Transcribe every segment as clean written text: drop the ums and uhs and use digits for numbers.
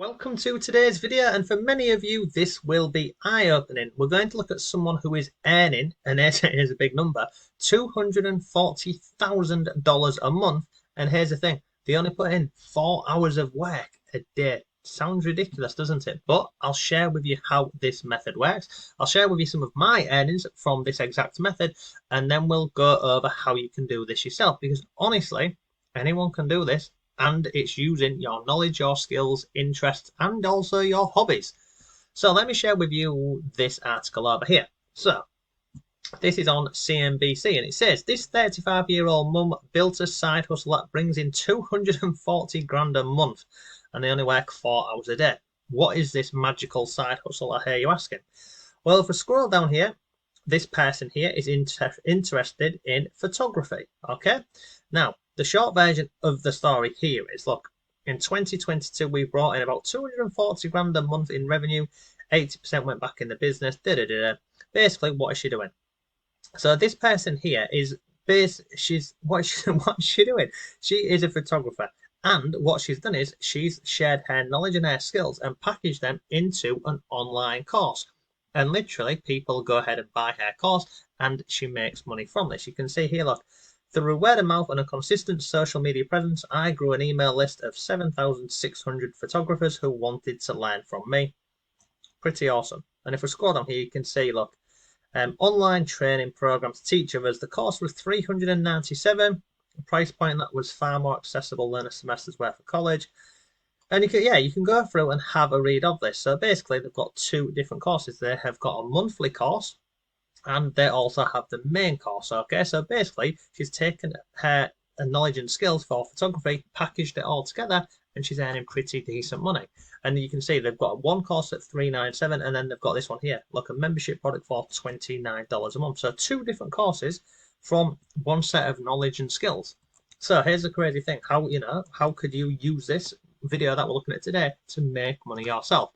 Welcome to today's video, and for many of you this will be eye-opening. We're going to look at someone who is earning, and here's a big number, $240,000 a month. And here's the thing, they only put in 4 hours of work a day. Sounds ridiculous, doesn't it? But I'll share with you how this method works. I'll share with you some of my earnings from this exact method, and then we'll go over how you can do this yourself, because honestly, anyone can do this. And it's using your knowledge, your skills, interests, and also your hobbies. So let me share with you this article over here. So this is on CNBC, and it says this 35-year-old mum built a side hustle that brings in 240 grand a month, and they only work 4 hours a day. What is this magical side hustle, I hear you asking? Well, if we scroll down here, this person here is interested in photography. Okay, now the short version of the story here is, look, in 2022 we brought in about 240 grand a month in revenue, 80% went back in the business. Basically, what is she doing? So this person here is what's she doing? She is a photographer, and what she's done is she's shared her knowledge and her skills and packaged them into an online course. And literally, people go ahead and buy her course, and she makes money from this. You can see here, look, through word of mouth and a consistent social media presence, I grew an email list of 7,600 photographers who wanted to learn from me. Pretty awesome. And if we scroll down here, you can see, look, online training program to teach others. The course was $397, a price point that was far more accessible than a semester's worth of college. And you can go through and have a read of this. So basically, they've got two different courses. They have got a monthly course, and they also have the main course. Okay, so basically she's taken her knowledge and skills for photography, packaged it all together, and she's earning pretty decent money. And you can see they've got one course at $397, and then they've got this one here, like a membership product for $29 a month. So two different courses from one set of knowledge and skills. So here's the crazy thing, how could you use this video that we're looking at today to make money yourself?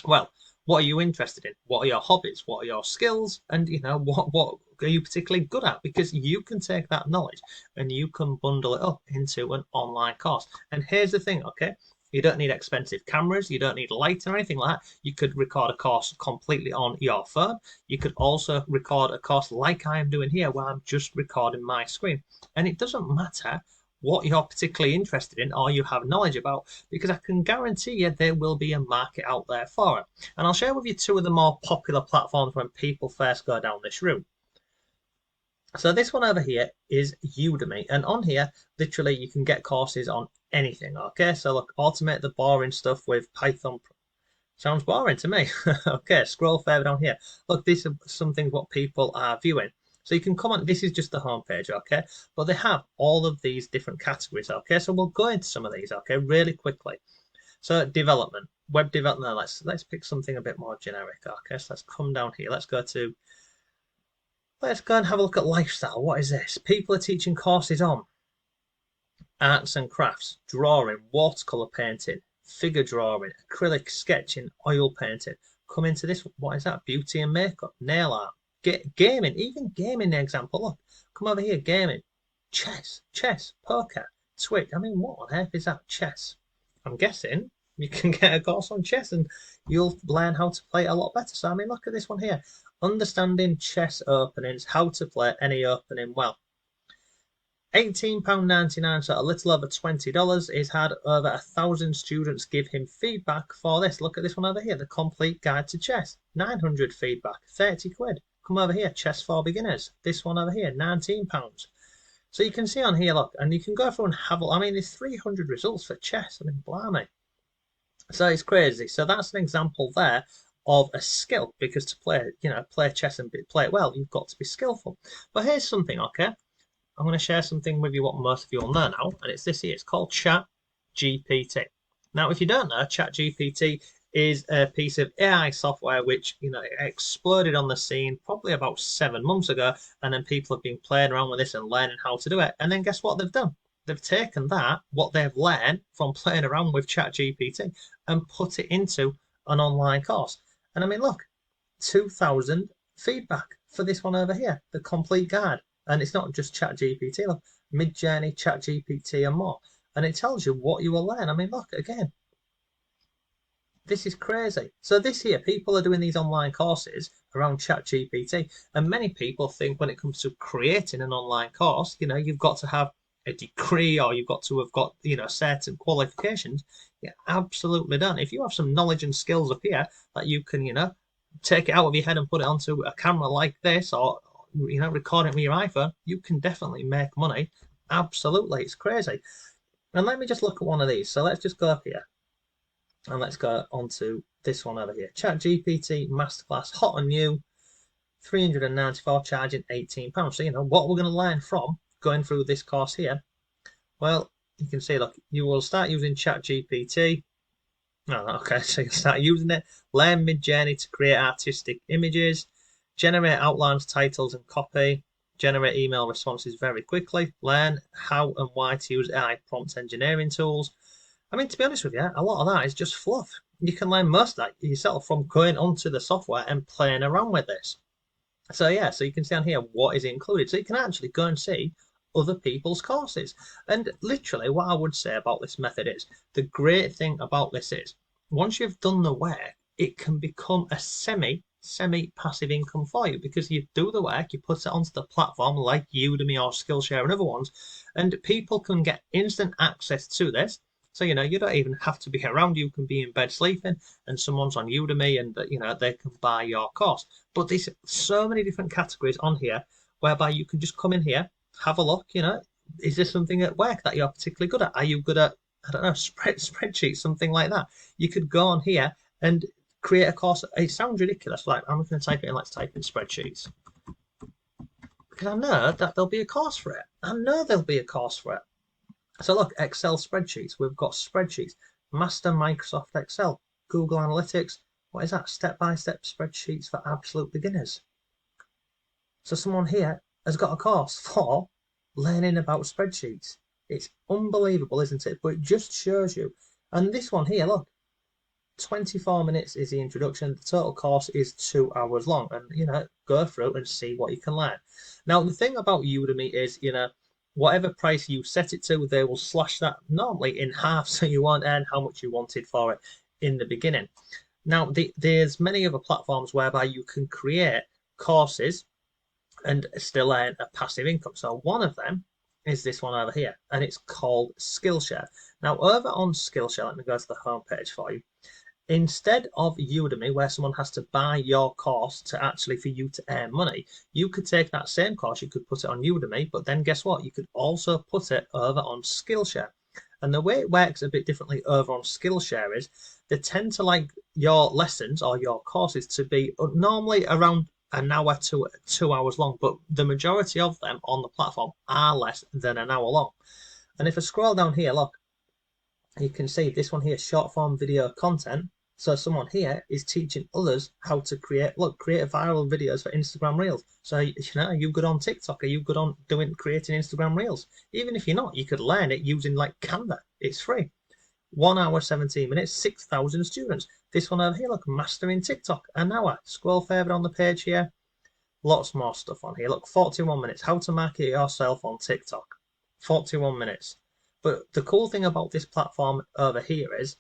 Well, what are you interested in? What are your hobbies? What are your skills? And what are you particularly good at? Because you can take that knowledge and you can bundle it up into an online course. And here's the thing, okay? You don't need expensive cameras. You don't need lighting or anything like that. You could record a course completely on your phone. You could also record a course like I am doing here, where I'm just recording my screen. And it doesn't matter what you're particularly interested in or you have knowledge about, because I can guarantee you there will be a market out there for it. And I'll share with you two of the more popular platforms when people first go down this route. So this one over here is Udemy, and on here literally you can get courses on anything. Okay, so look, automate the boring stuff with Python. Sounds boring to me. Okay, scroll further down here. Look, these are some things what people are viewing. So you can come on, this is just the homepage, okay? But they have all of these different categories, okay? So we'll go into some of these, okay, really quickly. So development, web development, let's pick something a bit more generic, okay? So let's come down here. Let's go and have a look at lifestyle. What is this? People are teaching courses on arts and crafts, drawing, watercolor painting, figure drawing, acrylic sketching, oil painting. Come into this, what is that? Beauty and makeup, nail art. Gaming, even gaming example. Look, come over here, gaming, chess, poker, Twitch. I mean, what on earth is that? Chess. I'm guessing you can get a course on chess and you'll learn how to play it a lot better. So I mean, look at this one here, understanding chess openings, how to play any opening well. £18.99, so a little over $20. He's had over 1,000 students give him feedback for this. Look at this one over here, the complete guide to chess. 900 feedback, 30 quid. Come over here, chess for beginners. This one over here, £19. So you can see on here, look, and you can go through and have a look. I mean, there's 300 results for chess. I mean, blimey. So it's crazy. So that's an example there of a skill, because to play chess and play it well, you've got to be skillful. But here's something, okay? I'm going to share something with you what most of you will know now, and it's this here. It's called ChatGPT. Now, if you don't know, ChatGPT is a piece of AI software which exploded on the scene probably about 7 months ago, and then people have been playing around with this and learning how to do it. And then guess what they've done? They've taken what they've learned from playing around with ChatGPT, and put it into an online course. And I mean, look, 2,000 feedback for this one over here, the complete guide. And it's not just ChatGPT, look, Midjourney, ChatGPT, and more. And it tells you what you will learn. I mean, look, again, This is crazy. So this here, people are doing these online courses around ChatGPT, and many people think when it comes to creating an online course, you've got to have a degree or you've got to have got, certain qualifications. Yeah, absolutely done. If you have some knowledge and skills up here that you can, take it out of your head and put it onto a camera like this, or record it with your iPhone, you can definitely make money. Absolutely, it's crazy. And let me just look at one of these. So let's just go up here and let's go on to this one over here. ChatGPT Masterclass, hot and new, 394, charging £18. So, what we're going to learn from going through this course here. Well, you can see, look, you will start using ChatGPT. Okay, so you start using it, learn Midjourney to create artistic images, generate outlines, titles, and copy, generate email responses very quickly, learn how and why to use AI prompt engineering tools. I mean, to be honest with you, a lot of that is just fluff. You can learn most of that yourself from going onto the software and playing around with this. So yeah, so you can see on here what is included. So you can actually go and see other people's courses. And literally what I would say about this method is, the great thing about this is, once you've done the work, it can become a semi-passive income for you, because you do the work, you put it onto the platform like Udemy or SkillShare and other ones, and people can get instant access to this. So, you don't even have to be around. You can be in bed sleeping and someone's on Udemy and, they can buy your course. But there's so many different categories on here whereby you can just come in here, have a look, is there something at work that you're particularly good at? Are you good at, I don't know, spreadsheets, something like that? You could go on here and create a course. It sounds ridiculous. Like, I'm going to type it in, let's type in spreadsheets. Because I know that there'll be a course for it. I know there'll be a course for it. So look, Excel spreadsheets. We've got spreadsheets. Master Microsoft Excel. Google Analytics. What is that? Step-by-step spreadsheets for absolute beginners. So someone here has got a course for learning about spreadsheets. It's unbelievable, isn't it? But it just shows you. And this one here, look, 24 minutes is the introduction. The total course is 2 hours long. And, go through and see what you can learn. Now, the thing about Udemy is, whatever price you set it to, they will slash that normally in half, so you won't earn how much you wanted for it in the beginning. Now, there's many other platforms whereby you can create courses and still earn a passive income. So one of them is this one over here, and it's called SkillShare. Now, over on SkillShare, let me go to the home page for you. Instead of Udemy, where someone has to buy your course for you to earn money, you could take that same course, you could put it on Udemy, but then guess what? You could also put it over on Skillshare. And the way it works a bit differently over on Skillshare is, they tend to like your lessons or your courses to be normally around an hour to 2 hours long, but the majority of them on the platform are less than an hour long. And if I scroll down here, look, you can see this one here, short form video content. So someone here is teaching others how to create viral videos for Instagram Reels. So, are you good on TikTok? Are you good on creating Instagram Reels? Even if you're not, you could learn it using like Canva. It's free. 1 hour, 17 minutes, 6,000 students. This one over here, look, mastering TikTok, an hour. Scroll further on the page here. Lots more stuff on here. Look, 41 minutes. How to market yourself on TikTok. 41 minutes. But the cool thing about this platform over here is,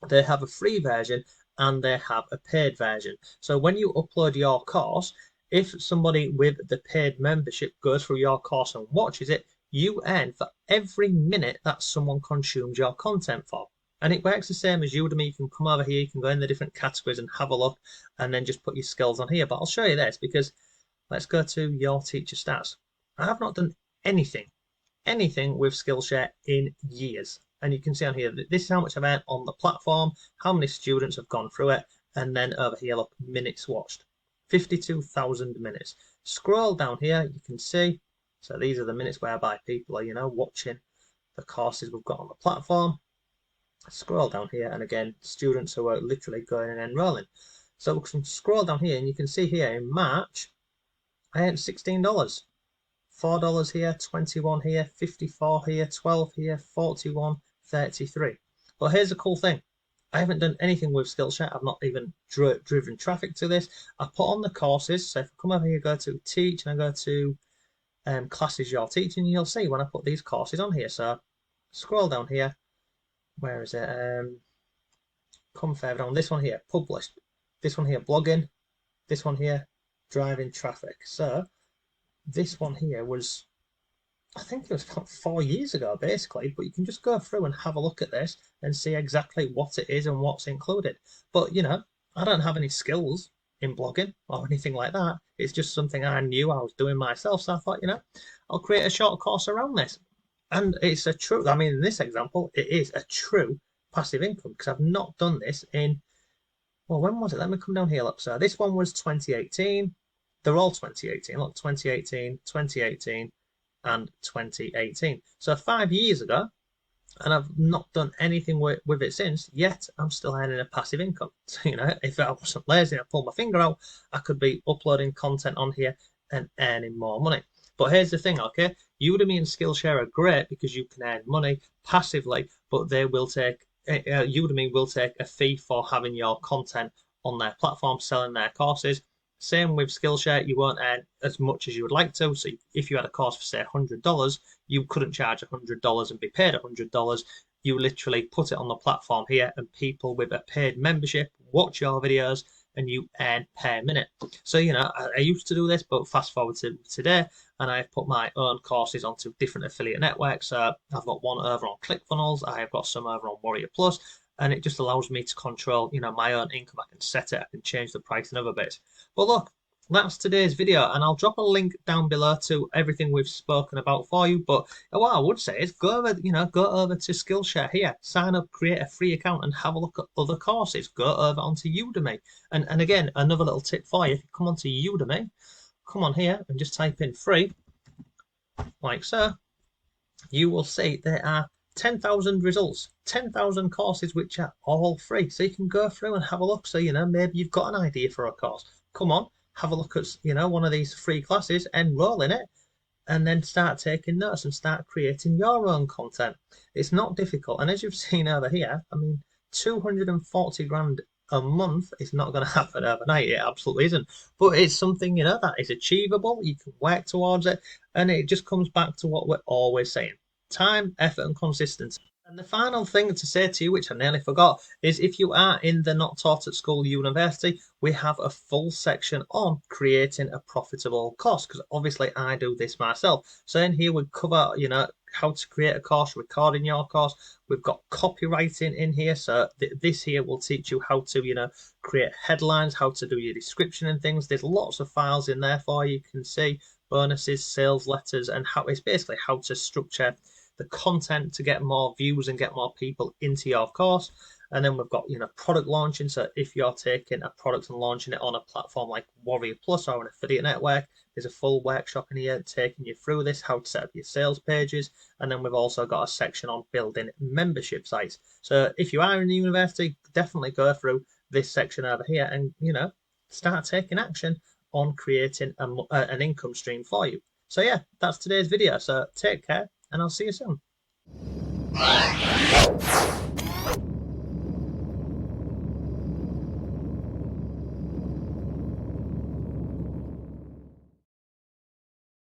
they have a free version and they have a paid version. So when you upload your course, if somebody with the paid membership goes through your course and watches it, you earn for every minute that someone consumes your content for. And it works the same as Udemy. You can come over here, you can go in the different categories and have a look, and then just put your skills on here. But I'll show you this, because let's go to your teacher stats. I have not done anything with Skillshare in years. And you can see on here that this is how much I've earned on the platform, how many students have gone through it, and then over here, look, minutes watched. 52,000 minutes. Scroll down here, you can see, so these are the minutes whereby people are, watching the courses we've got on the platform. Scroll down here, and again, students who are literally going and enrolling. So we can scroll down here, and you can see here in March, I earned $16. $4 here, 21 here, 54 here, 12 here, 41, 33. But here's the cool thing. I haven't done anything with Skillshare. I've not even driven traffic to this. I put on the courses. So if I come over here, go to teach, and I go to classes you're teaching, you'll see when I put these courses on here. So scroll down here. Where is it? come further down. This one here, published. This one here, blogging. This one here, driving traffic. So this one here was, I think it was about 4 years ago, basically, but you can just go through and have a look at this and see exactly what it is and what's included. But, you know, I don't have any skills in blogging or anything like that. It's just something I knew I was doing myself. So I thought, you know, I'll create a short course around this. And it's a true, I mean, in this example, it is a true passive income because I've not done this in, well, when was it? Let me come down here. Look, so this one was 2018. They're all 2018. Look, 2018, 2018, and 2018. So 5 years ago, and I've not done anything with it since, yet I'm still earning a passive income. So, you know, if I wasn't lazy and I pulled my finger out, I could be uploading content on here and earning more money. But here's the thing, okay? Udemy and SkillShare are great because you can earn money passively, but they will take, Udemy will take a fee for having your content on their platform, selling their courses. Same with Skillshare, you won't earn as much as you would like to. So if you had a course for say $100, you couldn't charge $100 and be paid $100. You literally put it on the platform here and people with a paid membership watch your videos and you earn per minute. So, you know, I used to do this, but fast forward to today and I've put my own courses onto different affiliate networks. I've got one over on ClickFunnels, I have got some over on Warrior Plus, and it just allows me to control, you know, my own income. I can set it, I can change the price and other bits. But look, that's today's video, and I'll drop a link down below to everything we've spoken about for you. But what I would say is go over to Skillshare here, sign up, create a free account, and have a look at other courses. Go over onto Udemy, and again, another little tip for you: if you come onto Udemy, come on here and just type in free, like so. You will see there are 10,000 results, 10,000 courses which are all free. So you can go through and have a look. So, you know, maybe you've got an idea for a course. Come on, have a look at, you know, one of these free classes, enroll in it, and then start taking notes and start creating your own content. It's not difficult. And as you've seen over here, I mean, 240 grand a month is not going to happen overnight. It absolutely isn't. But it's something, you know, that is achievable. You can work towards it. And it just comes back to what we're always saying: time, effort, and consistency. And the final thing to say to you, which I nearly forgot, is if you are in the Not Taught at School University, we have a full section on creating a profitable course, because obviously I do this myself. So in here we cover, you know, how to create a course, recording your course. We've got copywriting in here. So this here will teach you how to, you know, create headlines, how to do your description and things. There's lots of files in there for you can see, bonuses, sales letters, and how it's basically how to structure the content to get more views and get more people into your course. And then we've got, you know, product launching. So if you're taking a product and launching it on a platform like Warrior Plus or an affiliate network, there's a full workshop in here taking you through this, how to set up your sales pages. And then we've also got a section on building membership sites. So if you are in the university, definitely go through this section over here and, you know, start taking action on creating an income stream for you. So yeah, that's today's video. So take care, and I'll see you soon.